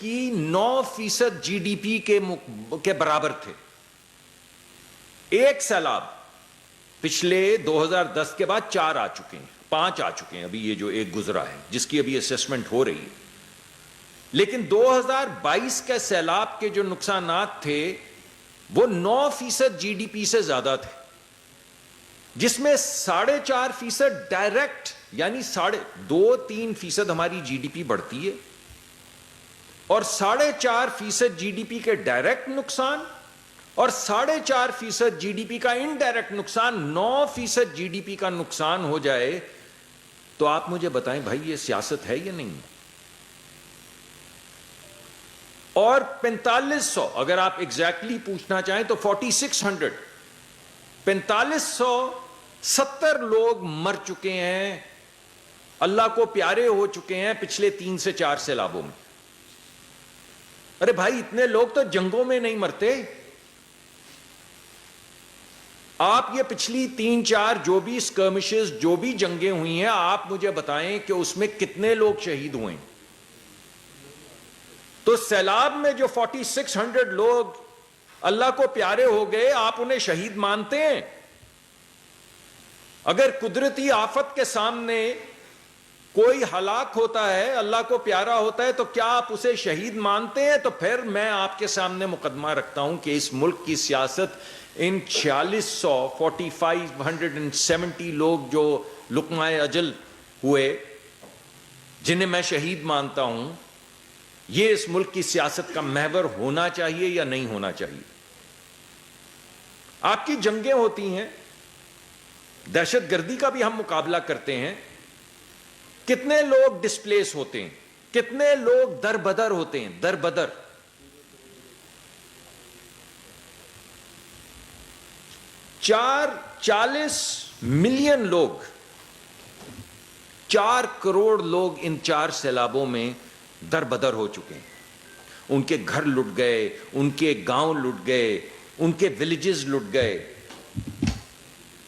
کی 9% G D P کے برابر تھے. ایک سیلاب پچھلے 2010 کے بعد 4 آ چکے ہیں, 5 آ چکے ہیں, ابھی یہ جو ایک گزرا ہے جس کی ابھی اسیسمنٹ ہو رہی ہے. لیکن 2022 کے سیلاب کے جو نقصانات تھے وہ 9% جی ڈی پی سے زیادہ تھے, جس میں 4.5% ڈائریکٹ, یعنی 2-3% ہماری جی ڈی پی بڑھتی ہے, اور 4.5% جی ڈی پی کے ڈائریکٹ نقصان اور 4.5% جی ڈی پی کا انڈائریکٹ نقصان, 9% جی ڈی پی کا نقصان ہو جائے تو آپ مجھے بتائیں بھائی یہ سیاست ہے یا نہیں؟ اور 4500 اگر آپ ایگزیکٹلی پوچھنا چاہیں تو 4570 لوگ مر چکے ہیں, اللہ کو پیارے ہو چکے ہیں پچھلے 3 سے 4 سیلابوں میں. ارے بھائی اتنے لوگ تو جنگوں میں نہیں مرتے. آپ یہ پچھلی 3-4 جو بھی اسکرمشز, جو بھی جنگیں ہوئی ہیں, آپ مجھے بتائیں کہ اس میں کتنے لوگ شہید ہوئے ہیں. تو سیلاب میں جو 4600 لوگ اللہ کو پیارے ہو گئے, آپ انہیں شہید مانتے ہیں؟ اگر قدرتی آفت کے سامنے کوئی ہلاک ہوتا ہے, اللہ کو پیارا ہوتا ہے, تو کیا آپ اسے شہید مانتے ہیں؟ تو پھر میں آپ کے سامنے مقدمہ رکھتا ہوں کہ اس ملک کی سیاست ان 4570 لوگ جو لقمہ اجل ہوئے, جنہیں میں شہید مانتا ہوں, یہ اس ملک کی سیاست کا محور ہونا چاہیے یا نہیں ہونا چاہیے؟ آپ کی جنگیں ہوتی ہیں, دہشت گردی کا بھی ہم مقابلہ کرتے ہیں, کتنے لوگ ڈسپلیس ہوتے ہیں, کتنے لوگ در بدر ہوتے ہیں, در بدر. 40 ملین لوگ, 4 کروڑ لوگ ان 4 سیلابوں میں در بدر ہو چکے ہیں. ان کے گھر لٹ گئے, ان کے گاؤں لٹ گئے, ان کے ولیجز لٹ گئے.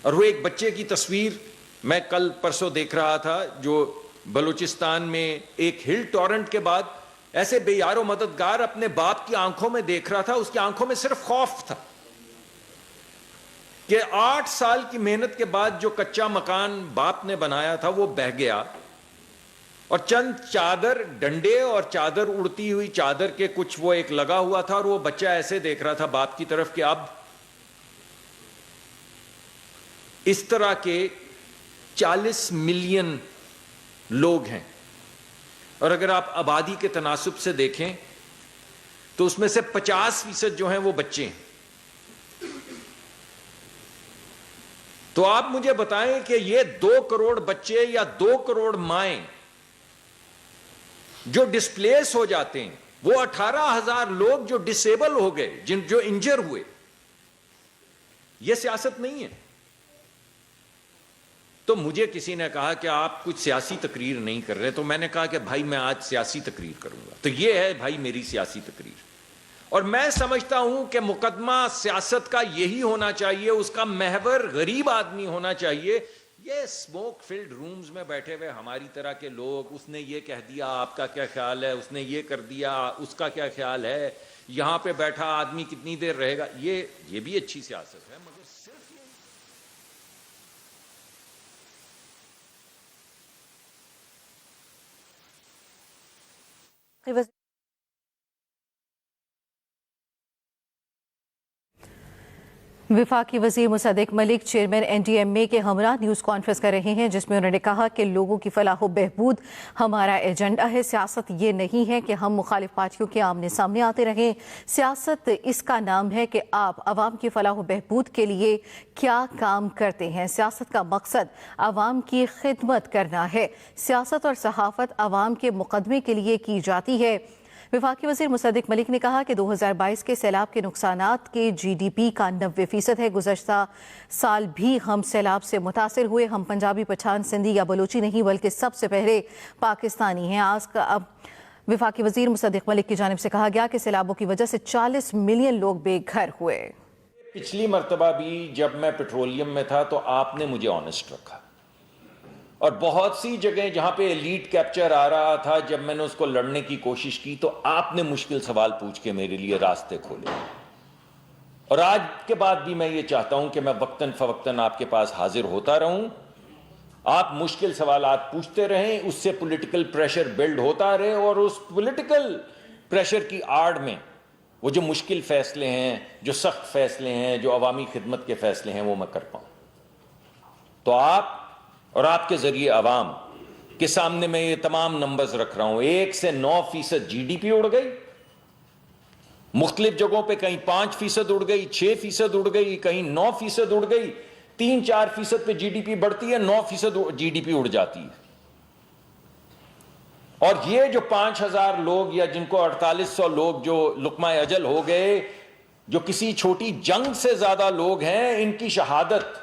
اور وہ ایک بچے کی تصویر میں کل پرسوں دیکھ رہا تھا جو بلوچستان میں ایک ہل ٹورنٹ کے بعد ایسے بے یار و مددگار اپنے باپ کی آنکھوں میں دیکھ رہا تھا. اس کی آنکھوں میں صرف خوف تھا کہ 8 سال کی محنت کے بعد جو کچا مکان باپ نے بنایا تھا وہ بہہ گیا, اور چند چادر, ڈنڈے اور چادر, اڑتی ہوئی چادر کے کچھ وہ ایک لگا ہوا تھا, اور وہ بچہ ایسے دیکھ رہا تھا باپ کی طرف کہ اب اس طرح کے 40 ملین لوگ ہیں. اور اگر آپ آبادی کے تناسب سے دیکھیں تو اس میں سے 50% جو ہیں وہ بچے ہیں. تو آپ مجھے بتائیں کہ یہ 2 کروڑ بچے یا 2 کروڑ مائیں جو ڈسپلیس ہو جاتے ہیں, وہ 18,000 لوگ جو ڈسیبل ہو گئے, جو انجر ہوئے, یہ سیاست نہیں ہے. تو مجھے کسی نے کہا کہ آپ کچھ سیاسی تقریر نہیں کر رہے, تو میں نے کہا کہ بھائی میں آج سیاسی تقریر کروں گا. تو یہ ہے بھائی میری سیاسی تقریر, اور میں سمجھتا ہوں کہ مقدمہ سیاست کا یہی ہونا چاہیے, اس کا محور غریب آدمی ہونا چاہیے. یہ اسموک فلڈ رومز میں بیٹھے ہوئے ہماری طرح کے لوگ, اس نے یہ کہہ دیا آپ کا کیا خیال ہے, اس نے یہ کر دیا اس کا کیا خیال ہے, یہاں پہ بیٹھا آدمی کتنی دیر رہے گا, یہ بھی اچھی سیاست ہے. مگر صرف یہ وفاقی وزیر مصدق ملک چیئرمین این ڈی ایم اے کے ہمراہ نیوز کانفرنس کر رہے ہیں, جس میں انہوں نے کہا کہ لوگوں کی فلاح و بہبود ہمارا ایجنڈا ہے. سیاست یہ نہیں ہے کہ ہم مخالف پارٹیوں کے آمنے سامنے آتے رہیں. سیاست اس کا نام ہے کہ آپ عوام کی فلاح و بہبود کے لیے کیا کام کرتے ہیں. سیاست کا مقصد عوام کی خدمت کرنا ہے. سیاست اور صحافت عوام کے مقدمے کے لیے کی جاتی ہے. وفاقی وزیر مصدق ملک نے کہا کہ 2022 کے سیلاب کے نقصانات کے جی ڈی پی کا 90% ہے. گزشتہ سال بھی ہم سیلاب سے متاثر ہوئے. ہم پنجابی, پٹھان, سندھی یا بلوچی نہیں بلکہ سب سے پہلے پاکستانی ہیں. اب وفاقی وزیر مصدق ملک کی جانب سے کہا گیا کہ سیلابوں کی وجہ سے 40 ملین لوگ بے گھر ہوئے. پچھلی مرتبہ بھی جب میں پیٹرولیم میں تھا تو آپ نے مجھے آنسٹ رکھا, اور بہت سی جگہیں جہاں پہ ایلیٹ کیپچر آ رہا تھا، جب میں نے اس کو لڑنے کی کوشش کی تو آپ نے مشکل سوال پوچھ کے میرے لیے راستے کھولے. اور آج کے بعد بھی میں یہ چاہتا ہوں کہ میں وقتاً فوقتاً آپ کے پاس حاضر ہوتا رہوں، آپ مشکل سوالات پوچھتے رہیں، اس سے پولیٹیکل پریشر بلڈ ہوتا رہے، اور اس پولیٹیکل پریشر کی آڑ میں وہ جو مشکل فیصلے ہیں، جو سخت فیصلے ہیں، جو عوامی خدمت کے فیصلے ہیں، وہ میں کر پاؤں. تو آپ اور آپ کے ذریعے عوام کے سامنے میں یہ تمام نمبرز رکھ رہا ہوں. 1 سے 9% جی ڈی پی اڑ گئی، مختلف جگہوں پہ کہیں 5% اڑ گئی، 6% اڑ گئی، کہیں 9% اڑ گئی، 3-4% پہ جی ڈی پی بڑھتی ہے، 9% جی ڈی پی اڑ جاتی ہے. اور یہ جو 5,000 لوگ یا جن کو 4,800 لوگ جو لقمہ اجل ہو گئے، جو کسی چھوٹی جنگ سے زیادہ لوگ ہیں، ان کی شہادت،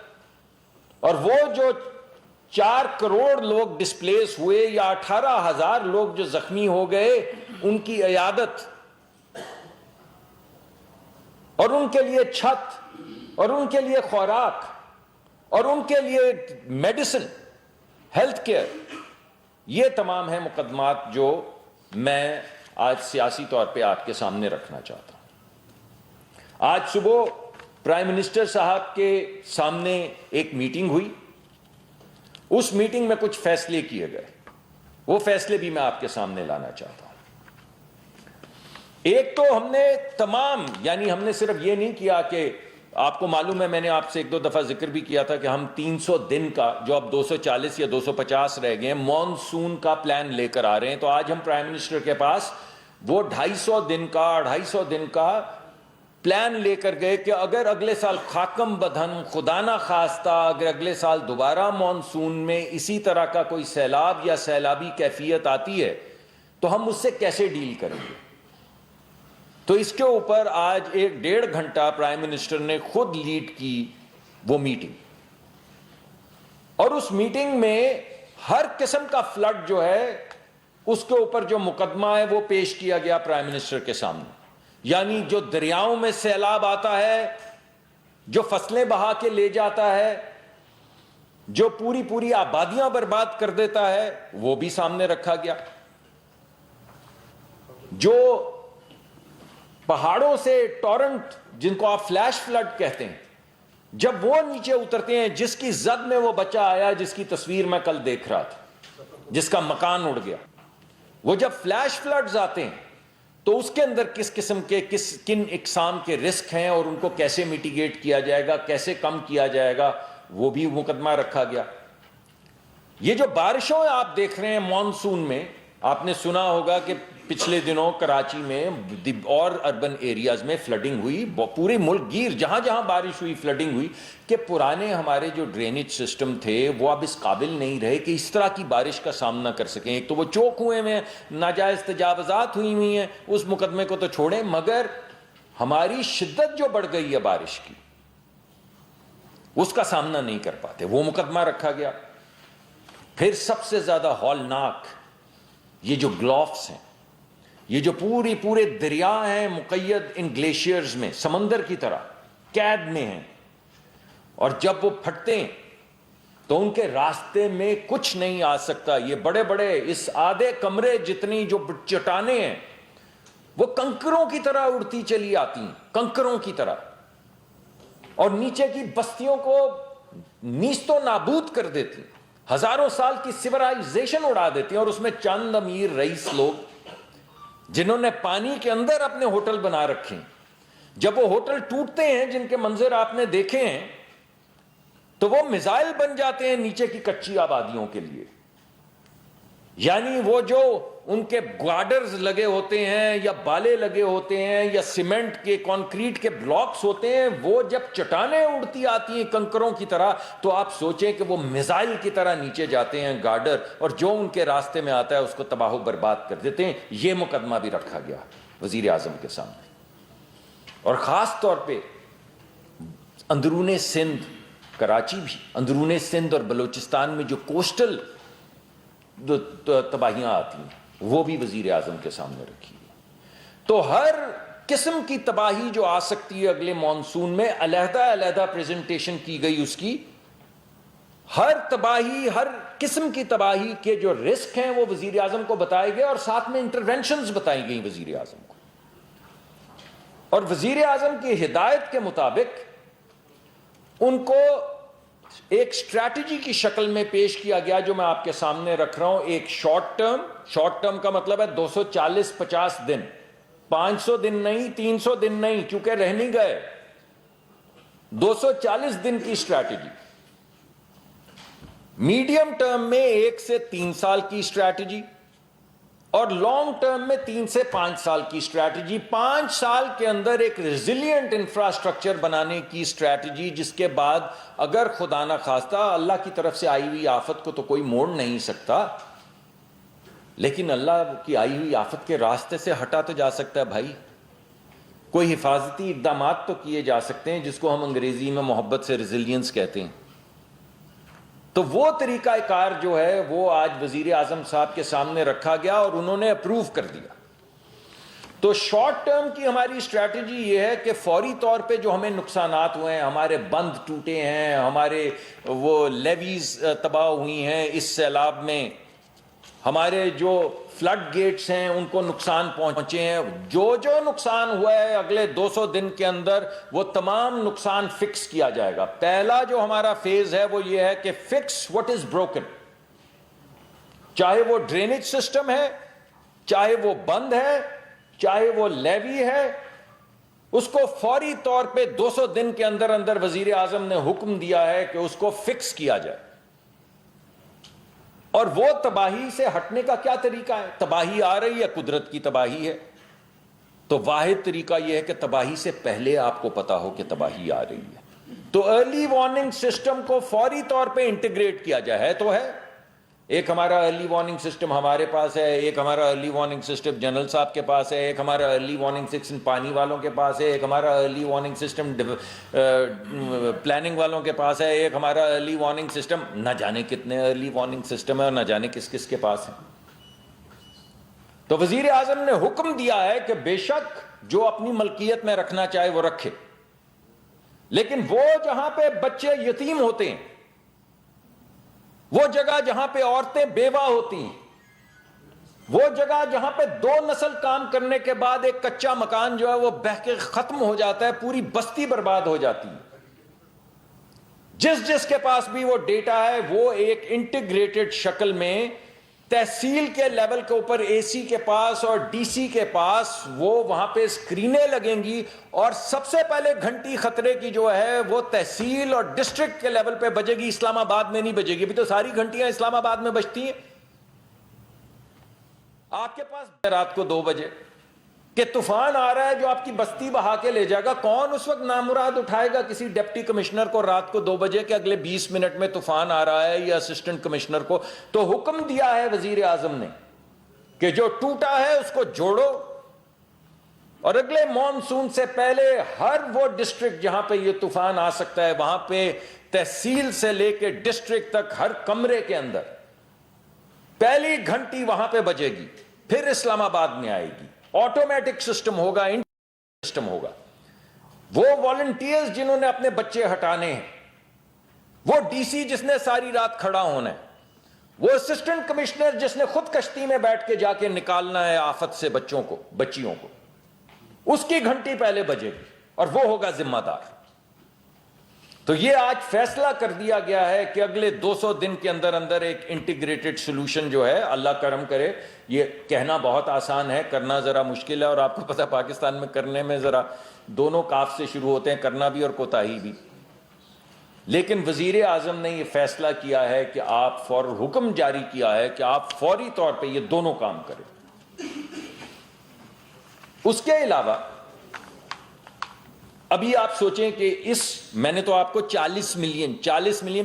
اور وہ جو 4 کروڑ لوگ ڈسپلیس ہوئے یا 18,000 لوگ جو زخمی ہو گئے، ان کی عیادت اور ان کے لیے چھت اور ان کے لیے خوراک اور ان کے لیے میڈیسن، ہیلتھ کیئر، یہ تمام ہیں مقدمات جو میں آج سیاسی طور پہ آپ کے سامنے رکھنا چاہتا ہوں. آج صبح پرائم منسٹر صاحب کے سامنے ایک میٹنگ ہوئی، اس میٹنگ میں کچھ فیصلے کیے گئے، وہ فیصلے بھی میں آپ کے سامنے لانا چاہتا ہوں. ایک تو ہم نے تمام، یعنی ہم نے صرف یہ نہیں کیا کہ آپ کو معلوم ہے، میں نے آپ سے 1-2 دفعہ ذکر بھی کیا تھا کہ ہم 300 دن کا، جو اب 240 یا 250 رہ گئے ہیں، مانسون کا پلان لے کر آ رہے ہیں. تو آج ہم پرائم منسٹر کے پاس وہ 250 دن کا پلان لے کر گئے کہ اگر اگلے سال خاکم بدہن خدا نہ خواستہ اگر اگلے سال دوبارہ مانسون میں اسی طرح کا کوئی سیلاب یا سیلابی کیفیت آتی ہے تو ہم اس سے کیسے ڈیل کریں گے. تو اس کے اوپر آج 1-1.5 گھنٹہ پرائم منسٹر نے خود لیڈ کی وہ میٹنگ، اور اس میٹنگ میں ہر قسم کا فلڈ جو ہے اس کے اوپر جو مقدمہ ہے وہ پیش کیا گیا پرائم منسٹر کے سامنے. یعنی جو دریاؤں میں سیلاب آتا ہے، جو فصلیں بہا کے لے جاتا ہے، جو پوری آبادیاں برباد کر دیتا ہے، وہ بھی سامنے رکھا گیا. جو پہاڑوں سے ٹورنٹ، جن کو آپ فلیش فلڈ کہتے ہیں، جب وہ نیچے اترتے ہیں، جس کی زد میں وہ بچہ آیا جس کی تصویر میں کل دیکھ رہا تھا، جس کا مکان اڑ گیا، وہ جب فلیش فلڈز آتے ہیں تو اس کے اندر کس قسم کے کن اقسام کے رسک ہیں اور ان کو کیسے میٹیگیٹ کیا جائے گا، کیسے کم کیا جائے گا، وہ بھی مقدمہ رکھا گیا. یہ جو بارشوں آپ دیکھ رہے ہیں مانسون میں، آپ نے سنا ہوگا کہ پچھلے دنوں کراچی میں اور اربن ایریاز میں فلڈنگ ہوئی، پورے ملک گیر جہاں جہاں بارش ہوئی فلڈنگ ہوئی، کہ پرانے ہمارے جو ڈرینیج سسٹم تھے وہ اب اس قابل نہیں رہے کہ اس طرح کی بارش کا سامنا کر سکیں. ایک تو وہ چوک ہوئے ہیں، ناجائز تجاوزات ہوئی ہیں، اس مقدمے کو تو چھوڑیں، مگر ہماری شدت جو بڑھ گئی ہے بارش کی، اس کا سامنا نہیں کر پاتے، وہ مقدمہ رکھا گیا. پھر سب سے زیادہ ہولناک یہ جو گلوفس ہیں، یہ جو پورے دریا ہیں مقید ان گلیشیئرز میں، سمندر کی طرح قید میں ہیں، اور جب وہ پھٹتے ہیں تو ان کے راستے میں کچھ نہیں آ سکتا. یہ بڑے اس آدھے کمرے جتنی جو چٹانیں ہیں وہ کنکروں کی طرح اڑتی چلی آتی ہیں، کنکروں کی طرح، اور نیچے کی بستیوں کو نیست و نابود کر دیتی ہیں، ہزاروں سال کی سیولائزیشن اڑا دیتی ہیں. اور اس میں چند امیر رئیس لوگ جنہوں نے پانی کے اندر اپنے ہوٹل بنا رکھے ہیں، جب وہ ہوٹل ٹوٹتے ہیں جن کے منظر آپ نے دیکھے ہیں تو وہ میزائل بن جاتے ہیں نیچے کی کچی آبادیوں کے لیے. یعنی وہ جو ان کے گارڈرز لگے ہوتے ہیں یا بالے لگے ہوتے ہیں یا سیمنٹ کے کانکریٹ کے بلاکس ہوتے ہیں، وہ جب چٹانیں اڑتی آتی ہیں کنکروں کی طرح تو آپ سوچیں کہ وہ میزائل کی طرح نیچے جاتے ہیں گارڈر، اور جو ان کے راستے میں آتا ہے اس کو تباہ و برباد کر دیتے ہیں. یہ مقدمہ بھی رکھا گیا وزیر اعظم کے سامنے. اور خاص طور پہ اندرون سندھ، کراچی بھی، اندرون سندھ اور بلوچستان میں جو کوسٹل تباہیاں آتی ہیں وہ بھی وزیر اعظم کے سامنے رکھی ہے. تو ہر قسم کی تباہی جو آ سکتی ہے اگلے مانسون میں علیحدہ پریزنٹیشن کی گئی اس کی. ہر تباہی، ہر قسم کی تباہی کے جو رسک ہیں وہ وزیر اعظم کو بتائے گئے اور ساتھ میں انٹرونشنز بتائی گئی وزیر اعظم کو. اور وزیر اعظم کی ہدایت کے مطابق ان کو ایک اسٹریٹجی کی شکل میں پیش کیا گیا جو میں آپ کے سامنے رکھ رہا ہوں. ایک شارٹ ٹرم کا مطلب ہے 240-50 دن, 500 دن نہیں, 300 دن نہیں, چونکہ رہ نہیں گئے, 240 دن کی اسٹریٹجی. میڈیم ٹرم میں 1 سے 3 سال کی اسٹریٹجی اور لانگ ٹرم میں 3 سے 5 سال کی اسٹریٹجی. 5 سال کے اندر ایک ریزیلینٹ انفراسٹرکچر بنانے کی اسٹریٹجی, جس کے بعد اگر خدا نہ خواستہ اللہ کی طرف سے آئی ہوئی آفت کو تو کوئی موڑ نہیں سکتا, لیکن اللہ کی آئی ہوئی آفت کے راستے سے ہٹا تو جا سکتا ہے بھائی. کوئی حفاظتی اقدامات تو کیے جا سکتے ہیں جس کو ہم انگریزی میں محبت سے ریزیلینس کہتے ہیں. تو وہ طریقہ کار جو ہے وہ آج وزیر اعظم صاحب کے سامنے رکھا گیا اور انہوں نے اپروو کر دیا. تو شارٹ ٹرم کی ہماری اسٹریٹجی یہ ہے کہ فوری طور پہ جو ہمیں نقصانات ہوئے ہیں, ہمارے بند ٹوٹے ہیں, ہمارے وہ لیویز تباہ ہوئی ہیں اس سیلاب میں, ہمارے جو فلڈ گیٹس ہیں ان کو نقصان پہنچے ہیں, جو نقصان ہوا ہے اگلے 200 دن کے اندر وہ تمام نقصان فکس کیا جائے گا. پہلا جو ہمارا فیز ہے وہ یہ ہے کہ فکس واٹ از بروکن, چاہے وہ ڈرینیج سسٹم ہے, چاہے وہ بند ہے, چاہے وہ لیوی ہے, اس کو فوری طور پہ 200 دن کے اندر اندر وزیر اعظم نے حکم دیا ہے کہ اس کو فکس کیا جائے. اور وہ تباہی سے ہٹنے کا کیا طریقہ ہے؟ تباہی آ رہی ہے, قدرت کی تباہی ہے, تو واحد طریقہ یہ ہے کہ تباہی سے پہلے آپ کو پتا ہو کہ تباہی آ رہی ہے. تو ارلی وارننگ سسٹم کو فوری طور پہ انٹیگریٹ کیا جائے. ہے تو ہے, ایک ہمارا ارلی وارننگ سسٹم ہمارے پاس ہے, ایک ہمارا ارلی وارننگ سسٹم جنرل صاحب کے پاس ہے, ایک ہمارا ارلی وارننگ سسٹم پانی والوں کے پاس ہے, ایک ہمارا ارلی وارننگ سسٹم پلاننگ والوں کے پاس ہے, ایک ہمارا ارلی وارننگ سسٹم, نہ جانے کتنے ارلی وارننگ سسٹم ہے اور نہ جانے کس کس کے پاس ہے. تو وزیر اعظم نے حکم دیا ہے کہ بے شک جو اپنی ملکیت میں رکھنا چاہے وہ رکھے, لیکن وہ جہاں پہ بچے یتیم ہوتے ہیں, وہ جگہ جہاں پہ عورتیں بیوہ ہوتی ہیں, وہ جگہ جہاں پہ 2 نسل کام کرنے کے بعد ایک کچا مکان جو ہے وہ بہہ کے ختم ہو جاتا ہے, پوری بستی برباد ہو جاتی ہے, جس کے پاس بھی وہ ڈیٹا ہے وہ ایک انٹیگریٹڈ شکل میں تحصیل کے لیول کے اوپر اے سی کے پاس اور ڈی سی کے پاس وہ وہاں پہ اسکرینیں لگیں گی, اور سب سے پہلے گھنٹی خطرے کی جو ہے وہ تحصیل اور ڈسٹرکٹ کے لیول پہ بجے گی, اسلام آباد میں نہیں بجے گی. ابھی تو ساری گھنٹیاں اسلام آباد میں بجتی ہیں. آپ کے پاس رات کو 2 بجے کہ طوفان آ رہا ہے جو آپ کی بستی بہا کے لے جائے گا, کون اس وقت نامراد اٹھائے گا کسی ڈپٹی کمشنر کو رات کو 2 بجے کہ اگلے 20 منٹ میں طوفان آ رہا ہے, یا اسسٹنٹ کمشنر کو؟ تو حکم دیا ہے وزیر اعظم نے کہ جو ٹوٹا ہے اس کو جوڑو, اور اگلے مانسون سے پہلے ہر وہ ڈسٹرکٹ جہاں پہ یہ طوفان آ سکتا ہے وہاں پہ تحصیل سے لے کے ڈسٹرکٹ تک ہر کمرے کے اندر پہلی گھنٹی وہاں پہ بجے گی, پھر اسلام آباد میں آئے گی. آٹومیٹک سسٹم ہوگا, سسٹم ہوگا. وہ والنٹیئرز جنہوں نے اپنے بچے ہٹانے ہیں, وہ ڈی سی جس نے ساری رات کھڑا ہونا ہے, وہ اسسٹنٹ کمشنر جس نے خود کشتی میں بیٹھ کے جا کے نکالنا ہے آفت سے بچوں کو, بچیوں کو, اس کی گھنٹی پہلے بجے گی اور وہ ہوگا ذمہ دار. تو یہ آج فیصلہ کر دیا گیا ہے کہ اگلے 200 دن کے اندر اندر ایک انٹیگریٹڈ سولوشن جو ہے, اللہ کرم کرے, یہ کہنا بہت آسان ہے, کرنا ذرا مشکل ہے, اور آپ کو پتہ پاکستان میں کرنے میں ذرا دونوں کاف سے شروع ہوتے ہیں, کرنا بھی اور کوتاہی بھی. لیکن وزیر اعظم نے یہ فیصلہ کیا ہے کہ آپ حکم جاری کیا ہے کہ آپ فوری طور پہ یہ دونوں کام کریں. اس کے علاوہ ابھی آپ سوچیں کہ میں نے تو آپ کو 40 ملین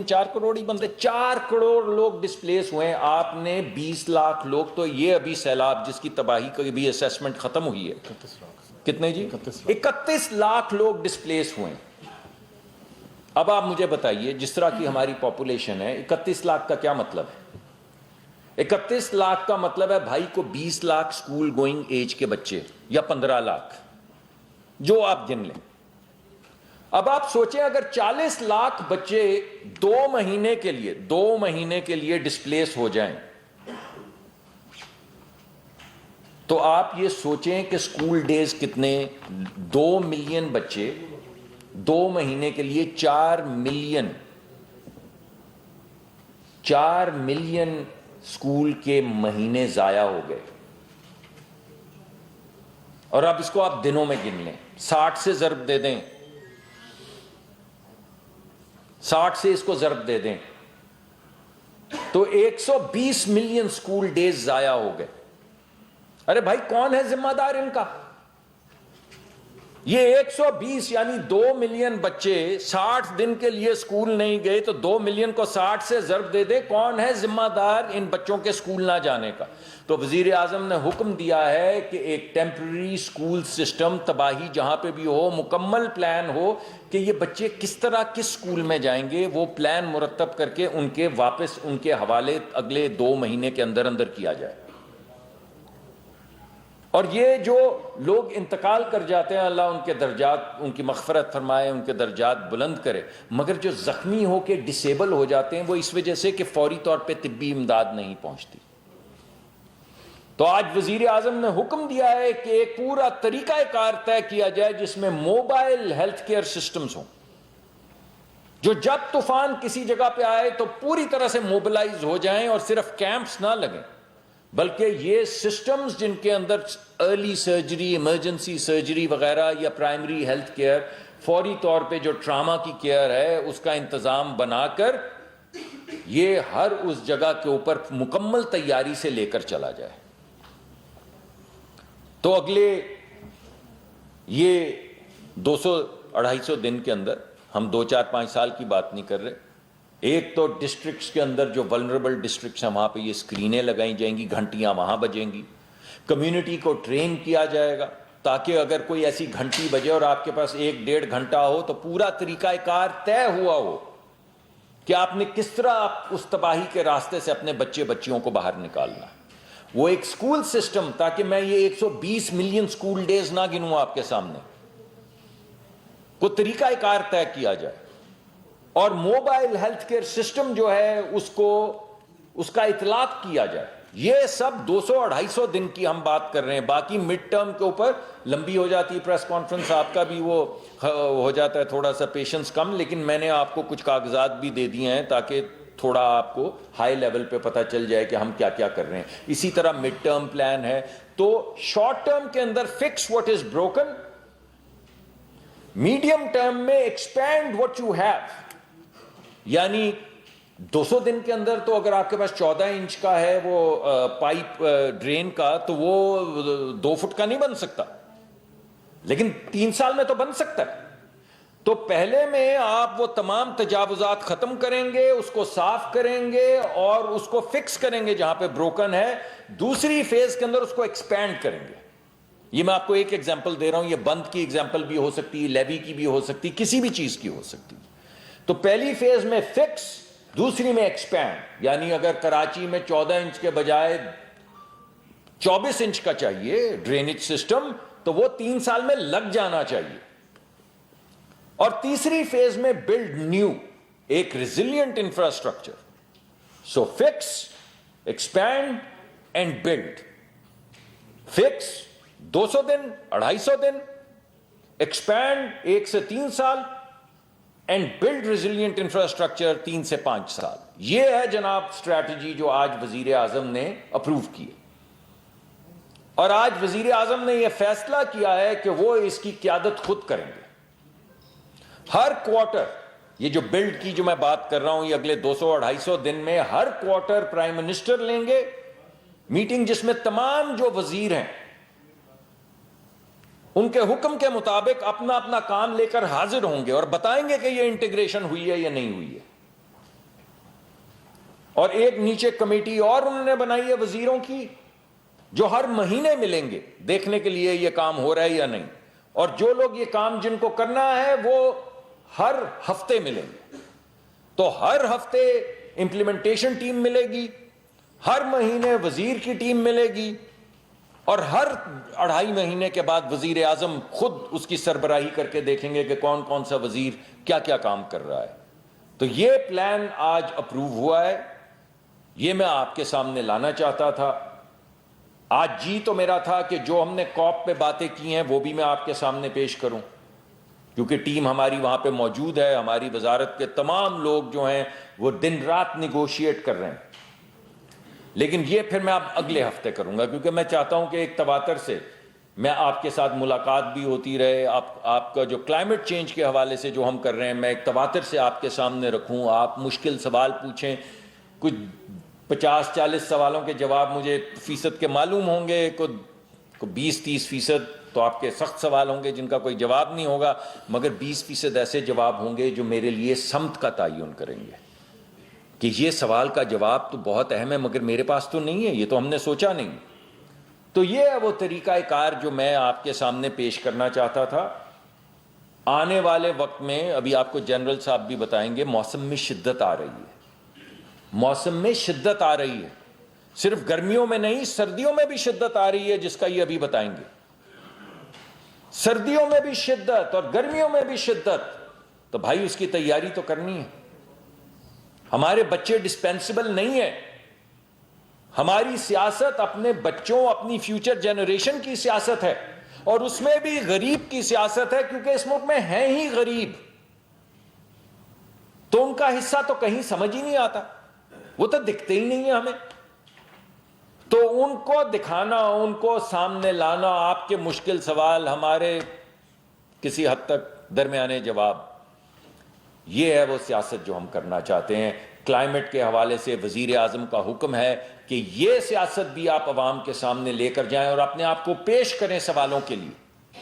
4 کروڑ ہی بندے, 4 کروڑ لوگ ڈسپلیس ہوئے ہیں, آپ نے 20 لاکھ لوگ, تو یہ ابھی سیلاب جس کی تباہی کا بھی اسیسمنٹ ختم ہوئی ہے, کتنے جی 31 لاکھ لوگ ڈسپلیس ہوئے ہیں. اب آپ مجھے بتائیے, جس طرح کی ہماری پاپولیشن ہے, 31 لاکھ کا کیا مطلب ہے؟ 31 لاکھ کا مطلب ہے بھائی کو 20 لاکھ سکول گوئنگ ایج کے بچے, یا 15 لاکھ, جو آپ گن لیں. اب آپ سوچیں اگر 40 لاکھ بچے 2 مہینے کے لیے ڈسپلیس ہو جائیں تو آپ یہ سوچیں کہ سکول ڈیز کتنے 2 ملین بچے 2 مہینے کے لیے 4 ملین سکول کے مہینے ضائع ہو گئے. اور اب اس کو آپ دنوں میں گن لیں, 60 سے ضرب دے دیں, 60 سے اس کو ضرب دے دیں تو 120 ملین سکول ڈیز ضائع ہو گئے. ارے بھائی کون ہے ذمہ دار ان کا؟ یہ 120 یعنی 2 ملین بچے 60 دن کے لیے سکول نہیں گئے تو 2 ملین کو 60 سے ضرب دے دے, کون ہے ذمہ دار ان بچوں کے سکول نہ جانے کا؟ تو وزیر اعظم نے حکم دیا ہے کہ ایک ٹیمپرری سکول سسٹم, تباہی جہاں پہ بھی ہو, مکمل پلان ہو کہ یہ بچے کس طرح کس سکول میں جائیں گے, وہ پلان مرتب کر کے ان کے واپس ان کے حوالے اگلے 2 مہینے کے اندر اندر کیا جائے. اور یہ جو لوگ انتقال کر جاتے ہیں اللہ ان کے درجات, ان کی مغفرت فرمائے, ان کے درجات بلند کرے, مگر جو زخمی ہو کے ڈسیبل ہو جاتے ہیں وہ اس وجہ سے کہ فوری طور پہ طبی امداد نہیں پہنچتی. تو آج وزیر اعظم نے حکم دیا ہے کہ ایک پورا طریقہ کار طے کیا جائے جس میں موبائل ہیلتھ کیئر سسٹمز ہوں, جو جب طوفان کسی جگہ پہ آئے تو پوری طرح سے موبلائز ہو جائیں اور صرف کیمپس نہ لگیں بلکہ یہ سسٹمز جن کے اندر ارلی سرجری, ایمرجنسی سرجری وغیرہ یا پرائمری ہیلتھ کیئر, فوری طور پہ جو ٹراما کی کیئر ہے اس کا انتظام بنا کر یہ ہر اس جگہ کے اوپر مکمل تیاری سے لے کر چلا جائے. تو اگلے یہ 200-250 دن کے اندر ہم 2-4-5 سال کی بات نہیں کر رہے. ایک تو ڈسٹرکٹس کے اندر جو ولنریبل ڈسٹرکٹس ہیں وہاں پہ یہ اسکرینیں لگائی جائیں گی, گھنٹیاں وہاں بجیں گی, کمیونٹی کو ٹرین کیا جائے گا تاکہ اگر کوئی ایسی گھنٹی بجے اور آپ کے پاس 1-1.5 گھنٹہ ہو تو پورا طریقہ کار طے ہوا ہو کہ آپ نے کس طرح اس تباہی کے راستے سے اپنے بچیوں کو باہر نکالنا. وہ ایک سکول سسٹم, تاکہ میں یہ 120 ملین سکول ڈیز نہ گنوں آپ کے سامنے, کو طریقہ کار طے کیا جائے. اور موبائل ہیلتھ کیئر سسٹم جو ہے اس کا اطلاق کیا جائے. یہ سب 200-250 دن کی ہم بات کر رہے ہیں. باقی مڈ ٹرم کے اوپر لمبی ہو جاتی ہے پریس کانفرنس, آپ کا بھی وہ ہو جاتا ہے تھوڑا سا پیشنس کم, لیکن میں نے آپ کو کچھ کاغذات بھی دے دیے ہیں تاکہ تھوڑا آپ کو ہائی لیول پہ پتہ چل جائے کہ ہم کیا کیا کر رہے ہیں. اسی طرح مڈ ٹرم پلان ہے. تو شارٹ ٹرم کے اندر fix what is broken, medium term میں ایکسپینڈ واٹ یو ہیو. یعنی 200 دن کے اندر تو اگر آپ کے پاس 14 انچ کا ہے وہ پائپ ڈرین کا تو وہ 2 فٹ کا نہیں بن سکتا, لیکن 3 سال میں تو بن سکتا ہے. تو پہلے میں آپ وہ تمام تجاوزات ختم کریں گے, اس کو صاف کریں گے اور اس کو فکس کریں گے جہاں پہ بروکن ہے. دوسری فیز کے اندر اس کو ایکسپینڈ کریں گے. یہ میں آپ کو ایک ایگزامپل دے رہا ہوں, یہ بند کی ایگزامپل بھی ہو سکتی ہے, لیوی کی بھی ہو سکتی, کسی بھی چیز کی ہو سکتی. تو پہلی فیز میں فکس, دوسری میں ایکسپینڈ. یعنی اگر کراچی میں 14 انچ کے بجائے 24 انچ کا چاہیے ڈرینیج سسٹم تو وہ 3 سال میں لگ جانا چاہیے. اور تیسری فیز میں بلڈ نیو, ایک resilient infrastructure. So fix, expand and build. Fix 200 دن 250 دن, ایکسپینڈ 1 سے 3 سال, اینڈ بلڈ ریزیلینٹ انفراسٹرکچر 3 سے 5 سال. یہ ہے جناب اسٹریٹجی جو آج وزیر اعظم نے اپروو کی. اور آج وزیر اعظم نے یہ فیصلہ کیا ہے کہ وہ اس کی قیادت خود کریں گے. ہر کوارٹر, یہ جو بلڈ کی جو میں بات کر رہا ہوں, یہ اگلے 200-250 دن میں ہر کوارٹر پرائم منسٹر لیں گے میٹنگ, جس میں تمام جو وزیر ہیں ان کے حکم کے مطابق اپنا اپنا کام لے کر حاضر ہوں گے اور بتائیں گے کہ یہ انٹیگریشن ہوئی ہے یا نہیں ہوئی ہے. اور ایک نیچے کمیٹی اور انہوں نے بنائی ہے وزیروں کی جو ہر مہینے ملیں گے دیکھنے کے لیے یہ کام ہو رہا ہے یا نہیں. اور جو لوگ یہ کام جن کو کرنا ہے وہ ہر ہفتے ملیں گے. تو ہر ہفتے امپلیمنٹیشن ٹیم ملے گی, ہر مہینے وزیر کی ٹیم ملے گی, اور ہر 2.5 مہینے کے بعد وزیر اعظم خود اس کی سربراہی کر کے دیکھیں گے کہ کون کون سا وزیر کیا کیا کام کر رہا ہے. تو یہ پلان آج اپروو ہوا ہے, یہ میں آپ کے سامنے لانا چاہتا تھا. آج جی تو میرا تھا کہ جو ہم نے کاپ پہ باتیں کی ہیں وہ بھی میں آپ کے سامنے پیش کروں, کیونکہ ٹیم ہماری وہاں پہ موجود ہے, ہماری وزارت کے تمام لوگ جو ہیں وہ دن رات نیگوشیٹ کر رہے ہیں. لیکن یہ پھر میں اب اگلے ہفتے کروں گا, کیونکہ میں چاہتا ہوں کہ ایک تواتر سے میں آپ کے ساتھ ملاقات بھی ہوتی رہے. آپ کا جو کلائمیٹ چینج کے حوالے سے جو ہم کر رہے ہیں میں ایک تواتر سے آپ کے سامنے رکھوں, آپ مشکل سوال پوچھیں. کچھ 50-40 سوالوں کے جواب مجھے فیصد کے معلوم ہوں گے, کوئی 20-30% تو آپ کے سخت سوال ہوں گے جن کا کوئی جواب نہیں ہوگا, مگر 20% ایسے جواب ہوں گے جو میرے لیے سمت کا تعین کریں گے کہ یہ سوال کا جواب تو بہت اہم ہے مگر میرے پاس تو نہیں ہے, یہ تو ہم نے سوچا نہیں. تو یہ ہے وہ طریقہ کار جو میں آپ کے سامنے پیش کرنا چاہتا تھا. آنے والے وقت میں ابھی آپ کو جنرل صاحب بھی بتائیں گے, موسم میں شدت آ رہی ہے, موسم میں شدت آ رہی ہے, صرف گرمیوں میں نہیں سردیوں میں بھی شدت آ رہی ہے, جس کا یہ ابھی بتائیں گے. سردیوں میں بھی شدت اور گرمیوں میں بھی شدت, تو بھائی اس کی تیاری تو کرنی ہے. ہمارے بچے ڈسپینسبل نہیں ہیں. ہماری سیاست اپنے بچوں, اپنی فیوچر جنریشن کی سیاست ہے, اور اس میں بھی غریب کی سیاست ہے, کیونکہ اس ملک میں ہیں ہی غریب, تو ان کا حصہ تو کہیں سمجھ ہی نہیں آتا, وہ تو دکھتے ہی نہیں ہیں ہمیں. تو ان کو دکھانا, ان کو سامنے لانا, آپ کے مشکل سوال, ہمارے کسی حد تک درمیانے جواب, یہ ہے وہ سیاست جو ہم کرنا چاہتے ہیں. کلائمیٹ کے حوالے سے وزیر اعظم کا حکم ہے کہ یہ سیاست بھی آپ عوام کے سامنے لے کر جائیں اور اپنے آپ کو پیش کریں سوالوں کے لیے,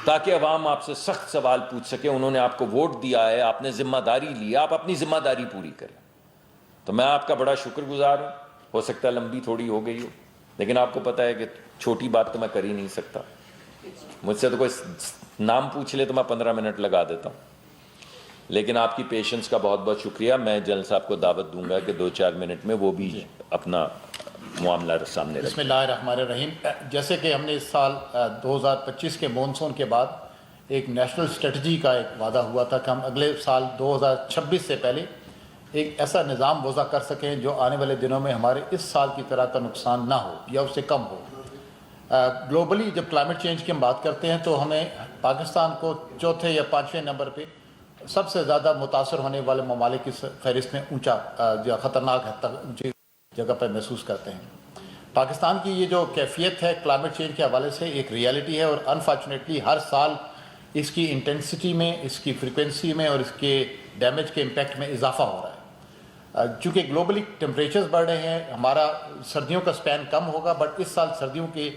تاکہ عوام آپ سے سخت سوال پوچھ سکے. انہوں نے آپ کو ووٹ دیا ہے, آپ نے ذمہ داری لی, آپ اپنی ذمہ داری پوری کریں. تو میں آپ کا بڑا شکر گزار ہوں. ہو سکتا ہے لمبی تھوڑی ہو گئی ہو, لیکن آپ کو پتہ ہے کہ چھوٹی بات تو میں کر ہی نہیں سکتا. مجھ سے تو کوئی نام پوچھ لے تو میں 15 منٹ لگا دیتا ہوں. لیکن آپ کی پیشنس کا بہت بہت شکریہ. میں جنرل صاحب کو دعوت دوں گا کہ 2-4 منٹ میں وہ بھی اپنا معاملہ سامنے رکھیں. بسم اللہ الرحمن الرحیم. جیسے کہ ہم نے اس سال 2025 کے مونسون کے بعد ایک نیشنل اسٹریٹجی کا ایک وعدہ ہوا تھا کہ ہم اگلے سال 2026 سے پہلے ایک ایسا نظام وضع کر سکیں جو آنے والے دنوں میں ہمارے اس سال کی طرح کا نقصان نہ ہو یا اس سے کم ہو. گلوبلی جب کلائمیٹ چینج کی ہم بات کرتے ہیں تو ہمیں پاکستان کو 4تھے یا 5ویں نمبر پہ سب سے زیادہ متاثر ہونے والے ممالک کی فہرست میں اونچا یا خطرناک حد تک اونچی جگہ پر محسوس کرتے ہیں. پاکستان کی یہ جو کیفیت ہے کلائمیٹ چینج کے حوالے سے ایک ریالٹی ہے, اور انفارچونیٹلی ہر سال اس کی انٹینسٹی میں, اس کی فریکوینسی میں اور اس کے ڈیمیج کے امپیکٹ میں اضافہ ہو رہا ہے. چونکہ گلوبلی ٹیمپریچرز بڑھ رہے ہیں, ہمارا سردیوں کا سپین کم ہوگا, بٹ اس سال سردیوں کی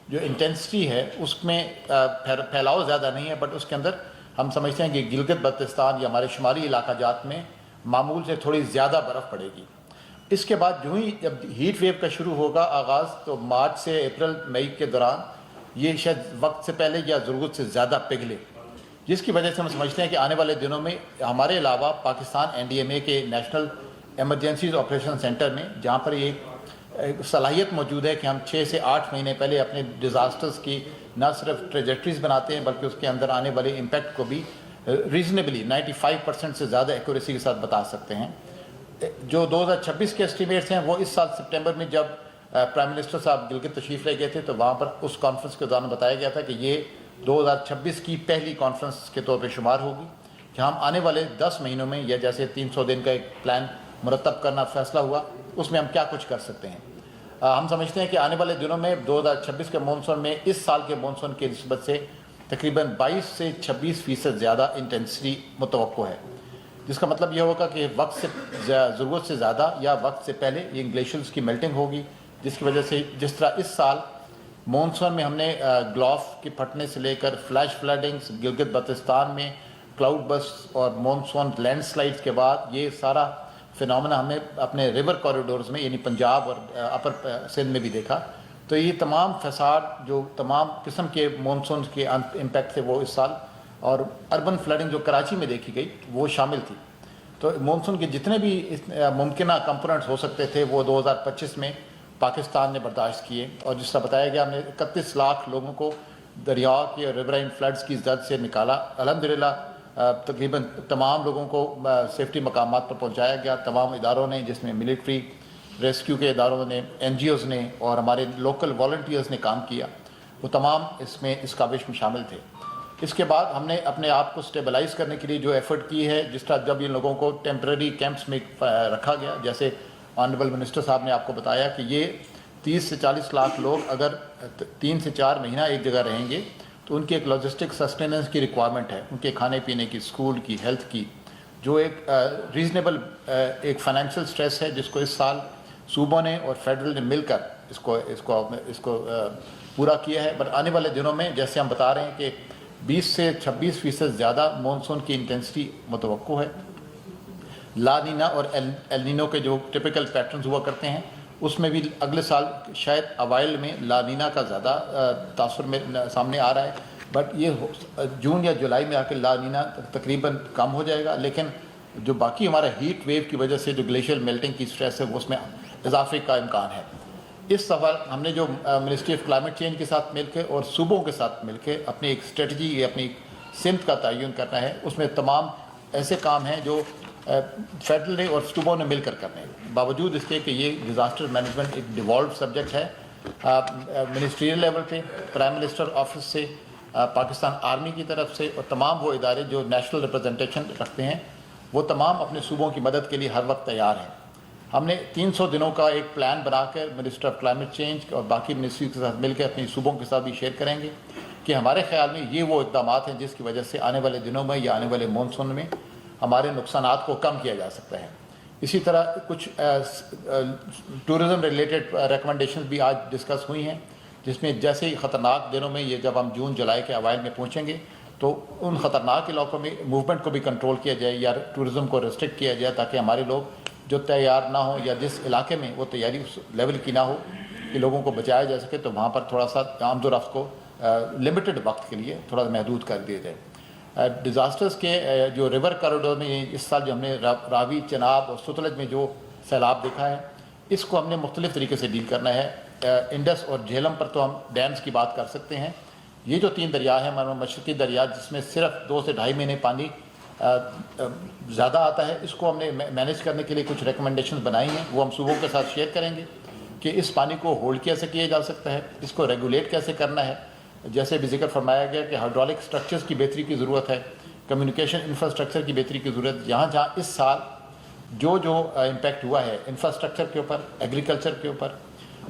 جو انٹینسٹی ہے اس میں پھیلاؤ زیادہ نہیں ہے, بٹ اس کے اندر ہم سمجھتے ہیں کہ گلگت بلتستان یا ہمارے شمالی علاقہ جات میں معمول سے تھوڑی زیادہ برف پڑے گی. اس کے بعد جو ہی جب ہیٹ ویو کا شروع ہوگا آغاز, تو مارچ سے اپریل مئی کے دوران یہ شاید وقت سے پہلے یا ضرورت سے زیادہ پگھلے, جس کی وجہ سے ہم سمجھتے ہیں کہ آنے والے دنوں میں ہمارے علاوہ پاکستان NDMA کے نیشنل ایمرجنسیز آپریشن سینٹر میں, جہاں پر یہ صلاحیت موجود ہے کہ ہم 6 سے 8 مہینے پہلے اپنے ڈیزاسٹرز کی نہ صرف ٹریجیکٹریز بناتے ہیں بلکہ اس کے اندر آنے والے امپیکٹ کو بھی ریزنیبلی 95% سے زیادہ ایکوریسی کے ساتھ بتا سکتے ہیں. جو 2026 کے اسٹیمیٹس ہیں وہ اس سال سپٹمبر میں جب پرائم منسٹر صاحب گلگت تشریف لے گئے تھے تو وہاں پر اس کانفرنس کے دوران بتایا گیا تھا کہ یہ 2026 کی پہلی کانفرنس کے طور پہ شمار ہوگی, کہ ہم آنے والے 10 مہینوں میں یا جیسے 300 دن کا ایک پلان مرتب کرنا فیصلہ ہوا, اس میں ہم کیا کچھ کر سکتے ہیں. ہم سمجھتے ہیں کہ آنے والے دنوں میں 2026 کے مونسون میں اس سال کے مونسون کی نسبت سے تقریباً 22 سے 26% زیادہ انٹینسٹی متوقع ہے, جس کا مطلب یہ ہوگا کہ وقت سے ضرورت سے زیادہ یا وقت سے پہلے یہ گلیشیئرز کی میلٹنگ ہوگی, جس کی وجہ سے جس طرح اس سال مونسون میں ہم نے گلوف کے پھٹنے سے لے کر فلیش فلڈنگز گلگت بلتستان میں, کلاؤڈ بسٹ اور مونسون لینڈ سلائڈز کے بعد یہ سارا فنامنا ہم نے اپنے ریور کوریڈورز میں یعنی پنجاب اور اپر سندھ میں بھی دیکھا. تو یہ تمام فساد جو تمام قسم کے مونسونز کے امپیکٹ تھے وہ اس سال, اور اربن فلڈنگ جو کراچی میں دیکھی گئی وہ شامل تھی. تو مونسون کے جتنے بھی ممکنہ کمپوننٹس ہو سکتے تھے وہ 2025 میں پاکستان نے برداشت کیے، اور جس طرح بتایا گیا ہم نے 31 لاکھ لوگوں کو دریا کے اور ریورائن فلڈز کی زد سے نکالا. الحمدللہ تقریباً تمام لوگوں کو سیفٹی مقامات پر پہنچایا گیا. تمام اداروں نے، جس میں ملٹری، ریسکیو کے اداروں نے، این جی اوز نے اور ہمارے لوکل والنٹیئرز نے کام کیا، وہ تمام اس کاوش میں شامل تھے. اس کے بعد ہم نے اپنے آپ کو سٹیبلائز کرنے کے لیے جو ایفرٹ کی ہے، جس طرح جب ان لوگوں کو ٹیمپرری کیمپس میں رکھا گیا، جیسے آنریبل منسٹر صاحب نے آپ کو بتایا کہ یہ 30 سے 40 لاکھ لوگ اگر 3 سے 4 مہینہ ایک جگہ رہیں گے تو ان کی ایک لاجسٹک سسٹیننس کی ریکوائرمنٹ ہے، ان کے کھانے پینے کی، اسکول کی، ہیلتھ کی، جو ایک ریزنیبل ایک فائنینشیل سٹریس ہے جس کو اس سال صوبوں نے اور فیڈرل نے مل کر اس کو پورا کیا ہے. بٹ آنے والے دنوں میں جیسے ہم بتا رہے ہیں کہ 20 سے 26% زیادہ مونسون کی انٹینسٹی متوقع ہے. لا نینا اور ایل نینو کے جو ٹپیکل پیٹرنز ہوا کرتے ہیں اس میں بھی اگلے سال شاید اوائل میں لا نینا کا زیادہ تاثر میں سامنے آ رہا ہے، بٹ یہ جون یا جولائی میں آ کے لا نینا تقریباً کم ہو جائے گا. لیکن جو باقی ہمارا ہیٹ ویو کی وجہ سے جو گلیشیئر میلٹنگ کی سٹریس ہے وہ اس میں اضافے کا امکان ہے. اس سفر ہم نے جو منسٹری آف کلائمیٹ چینج کے ساتھ مل کے اور صوبوں کے ساتھ مل کے اپنی ایک اسٹریٹجی، اپنی سمت کا تعین کرنا ہے. اس میں تمام ایسے کام ہیں جو فیڈرل نے اور صوبوں نے مل کر کرنے ہیں. باوجود اس کے کہ یہ ڈیزاسٹر مینجمنٹ ایک ڈیوالوڈ سبجیکٹ ہے، منسٹریل لیول پہ پرائم منسٹر آفس سے، پاکستان آرمی کی طرف سے اور تمام وہ ادارے جو نیشنل ریپرزنٹیشن رکھتے ہیں وہ تمام اپنے صوبوں کی مدد کے لیے ہر وقت تیار ہیں. ہم نے 300 دنوں کا ایک پلان بنا کر منسٹر آف کلائمیٹ چینج اور باقی منسٹری کے ساتھ مل کے اپنی صوبوں کے ساتھ بھی شیئر کریں گے کہ ہمارے خیال میں یہ وہ اقدامات ہیں جس کی وجہ سے آنے والے دنوں میں یا آنے والے مونسون میں ہمارے نقصانات کو کم کیا جا سکتا ہے. اسی طرح کچھ ٹورزم ریلیٹڈ ریکمنڈیشنز بھی آج ڈسکس ہوئی ہیں، جس میں جیسے ہی خطرناک دنوں میں یہ جب ہم جون جولائی کے اوائل میں پہنچیں گے تو ان خطرناک علاقوں میں موومنٹ کو بھی کنٹرول کیا جائے یا ٹورزم کو ریسٹرکٹ کیا جائے، تاکہ ہمارے لوگ جو تیار نہ ہوں یا جس علاقے میں وہ تیاری اس لیول کی نہ ہو کہ لوگوں کو بچایا جا سکے، تو وہاں پر تھوڑا سا آمد و رفت کو لمیٹڈ وقت کے لیے تھوڑا محدود کر دیا جائے. ڈیزاسٹرز کے جو ریور کریڈور میں اس سال جو ہم نے راوی، چناب اور ستلج میں جو سیلاب دیکھا ہے، اس کو ہم نے مختلف طریقے سے ڈیل کرنا ہے. انڈس اور جہلم پر تو ہم ڈیمز کی بات کر سکتے ہیں. یہ جو 3 دریا ہیں ہمارا مشرقی دریا، جس میں صرف 2 سے 2.5 مہینے پانی زیادہ آتا ہے، اس کو ہم نے مینیج کرنے کے لیے کچھ ریکمنڈیشنز بنائی ہیں، وہ ہم صوبوں کے ساتھ شیئر کریں گے کہ اس پانی کو ہولڈ کیسے کیا جا سکتا ہے، اس کو ریگولیٹ کیسے کرنا ہے. جیسے بھی ذکر فرمایا گیا کہ ہائیڈرولک سٹرکچرز کی بہتری کی ضرورت ہے، کمیونیکیشن انفراسٹرکچر کی بہتری کی ضرورت ہے. جہاں جہاں اس سال جو امپیکٹ ہوا ہے انفراسٹرکچر کے اوپر، ایگریکلچر کے اوپر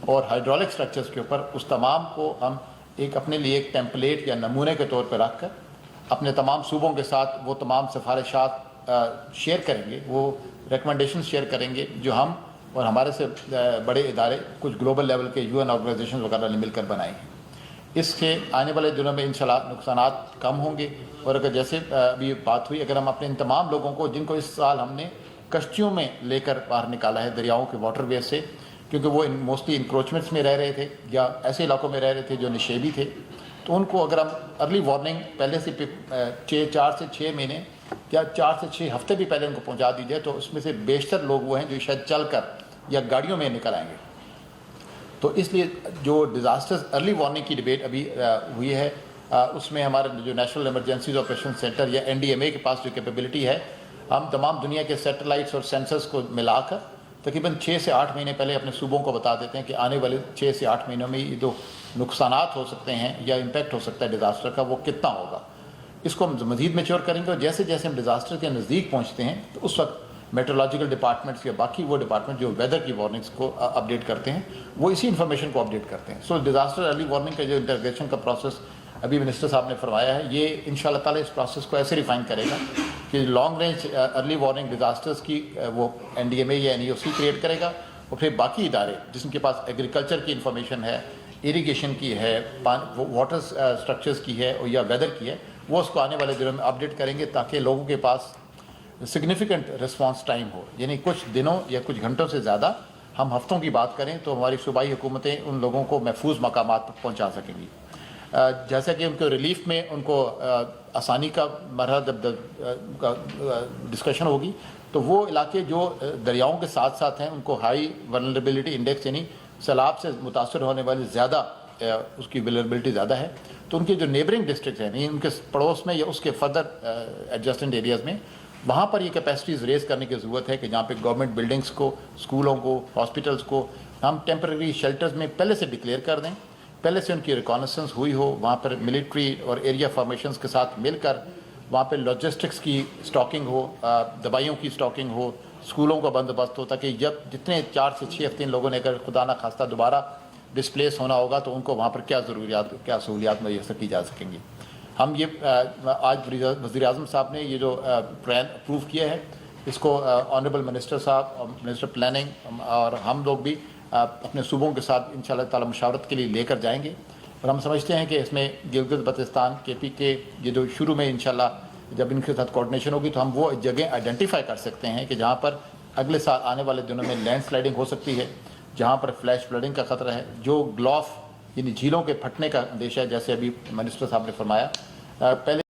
اور ہائیڈرولک سٹرکچرز کے اوپر، اس تمام کو ہم ایک اپنے لیے ایک ٹیمپلیٹ یا نمونے کے طور پہ رکھ کر اپنے تمام صوبوں کے ساتھ وہ تمام سفارشات شیئر کریں گے، وہ ریکمنڈیشنز شیئر کریں گے جو ہم اور ہمارے سے بڑے ادارے کچھ گلوبل لیول کے UN آرگنائزیشن وغیرہ نے مل کر بنائے ہیں. اس کے آنے والے دنوں میں انشاءاللہ نقصانات کم ہوں گے. اور اگر جیسے ابھی بات ہوئی، اگر ہم اپنے ان تمام لوگوں کو جن کو اس سال ہم نے کشتیوں میں لے کر باہر نکالا ہے دریاؤں کے واٹر ویز سے، کیونکہ وہ موسٹلی انکروچمنٹس میں رہ رہے تھے یا ایسے علاقوں میں رہ رہے تھے جو نشیبی تھے، تو ان کو اگر ہم ارلی وارننگ پہلے سے 4 سے 6 مہینے یا 4 سے 6 ہفتے بھی پہلے ان کو پہنچا دی جائے، تو اس میں سے بیشتر لوگ وہ ہیں جو شاید چل کر یا گاڑیوں میں نکل آئیں گے. تو اس لیے جو ڈیزاسٹرز ارلی وارننگ کی ڈبیٹ ابھی ہوئی ہے، اس میں ہمارا جو نیشنل ایمرجنسیز آپریشن سینٹر یا NDMA کے پاس جو کیپیبلٹی ہے، ہم تمام دنیا کے سیٹلائٹس اور سینسرز کو ملا کر تقریباً 6 سے 8 مہینے پہلے اپنے صوبوں کو بتا دیتے ہیں کہ آنے والے 6 سے 8 مہینوں میں یہ جو نقصانات ہو سکتے ہیں یا امپیکٹ ہو سکتا ہے ڈیزاسٹر کا، وہ کتنا ہوگا. اس کو ہم مزید میچور کریں گے، اور جیسے جیسے ہم ڈیزاسٹر کے نزدیک پہنچتے ہیں تو اس وقت میٹرولوجیکل ڈپارٹمنٹس یا باقی وہ ڈپارٹمنٹ جو ویدر کی وارننگس کو اپڈیٹ کرتے ہیں، وہ اسی انفارمیشن کو اپڈیٹ کرتے ہیں. سو ڈیزاسٹر ارلی وارننگ کا جو انٹیگریشن کا پروسیس ابھی منسٹر صاحب نے فرمایا ہے، یہ انشاءاللہ تعالیٰ اس پروسیس کو ایسے ریفائن کرے گا کہ long range early warning disasters کی وہ NDMA یا NEOC کریٹ کرے گا، اور پھر باقی ادارے جس کے پاس ایگریکلچر کی انفارمیشن ہے، اریگیشن کی ہے، واٹر اسٹرکچرز کی ہے اور یا ویدر کی ہے، وہ اس کو آنے والے دنوں میں اپڈیٹ کریں گے تاکہ لوگوں کے پاس سگنیفیکنٹ رسپانس ٹائم ہو. یعنی کچھ دنوں یا کچھ گھنٹوں سے زیادہ، ہم ہفتوں کی بات کریں تو ہماری صوبائی حکومتیں ان لوگوں کو محفوظ مقامات پر پہنچا سکیں گی. جیسا کہ ان کے ریلیف میں ان کو آسانی کا مرحلہ جب ڈسکشن ہوگی، تو وہ علاقے جو دریاؤں کے ساتھ ساتھ ہیں ان کو ہائی ولنریبلٹی انڈیکس یعنی سیلاب سے متاثر ہونے والی زیادہ اس کی ویلیبلٹی زیادہ ہے، تو ان کے جو نیبرنگ ڈسٹرکٹ ہیں، یعنی ان کے پڑوس میں یا اس کے فردر ایڈجسٹنٹ ایریاز میں، وہاں پر یہ کیپیسٹیز ریز کرنے کی ضرورت ہے کہ جہاں پہ گورنمنٹ بلڈنگس کو، اسکولوں کو، ہاسپٹلس کو ہم ٹیمپرری شیلٹرز میں پہلے سے ڈکلیئر کر دیں، پہلے سے ان کی ریکانیسنس ہوئی ہو، وہاں پر ملٹری اور ایریا فارمیشنز کے ساتھ مل کر وہاں پہ لاجسٹکس کی سٹاکنگ ہو، دوائیوں کی سٹاکنگ ہو، اسکولوں کا بندوبست ہو، تاکہ جب جتنے 4 سے 6 ہفتے ان لوگوں نے اگر خدا نہ خواستہ دوبارہ ڈسپلیس ہونا ہوگا تو ان کو وہاں پر کیا ضروریات، کیا سہولیات میسر کی جا سکیں گی۔ ہم یہ آج وزیر اعظم صاحب نے یہ جو پلان اپروو کیا ہے، اس کو آنریبل منسٹر صاحب، منسٹر پلاننگ اور ہم لوگ بھی اپنے صوبوں کے ساتھ انشاءاللہ تعالی مشاورت کے لیے لے کر جائیں گے، اور ہم سمجھتے ہیں کہ اس میں گلگت بلتستان، KP کے یہ جو شروع میں انشاءاللہ جب ان کے ساتھ کوآرڈینیشن ہوگی تو ہم وہ جگہیں آئیڈینٹیفائی کر سکتے ہیں کہ جہاں پر اگلے سال آنے والے دنوں میں لینڈ سلائڈنگ ہو سکتی ہے، جہاں پر فلیش فلڈنگ کا خطرہ ہے، جو گلوف یعنی جھیلوں کے پھٹنے کا اندیشہ ہے، جیسے ابھی منسٹر صاحب نے فرمایا۔ پہلے